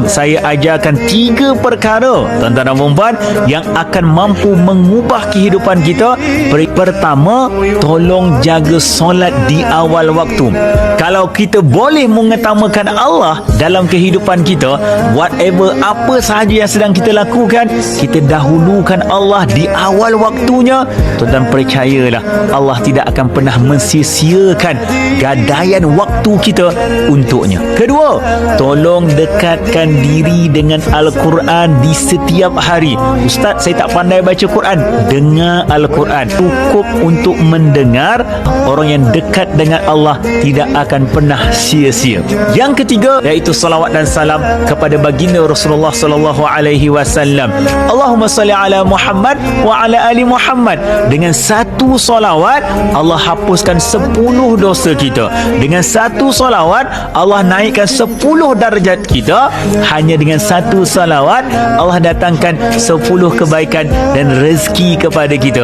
Saya ajarkan 3 perkara, tuan-tuan dan puan-puan, yang akan mampu mengubah kehidupan kita. Pertama, tolong jaga solat di awal waktu. Kalau kita boleh mengutamakan Allah dalam kehidupan kita, whatever apa sahaja yang sedang kita lakukan, kita dahulukan Allah di awal waktunya, tuan-tuan percayalah, Allah tidak akan pernah mensia-siakan gadaian waktu kita untuknya. Kedua, tolong dekatkan diri dengan Al-Quran di setiap hari. Ustaz, saya tak pandai baca Quran. Dengar Al-Quran. Cukup untuk mendengar. Orang yang dekat dengan Allah tidak akan pernah sia-sia. Yang ketiga, iaitu salawat dan salam kepada baginda Rasulullah sallallahu alaihi wasallam. Allahumma salli ala Muhammad wa ala ali Muhammad. Dengan satu salawat, Allah hapuskan 10 dosa kita. Dengan satu salawat, Allah naikkan 10 darjat kita. Hanya dengan satu salawat, Allah datangkan 10 kebaikan dan rezeki kepada kita.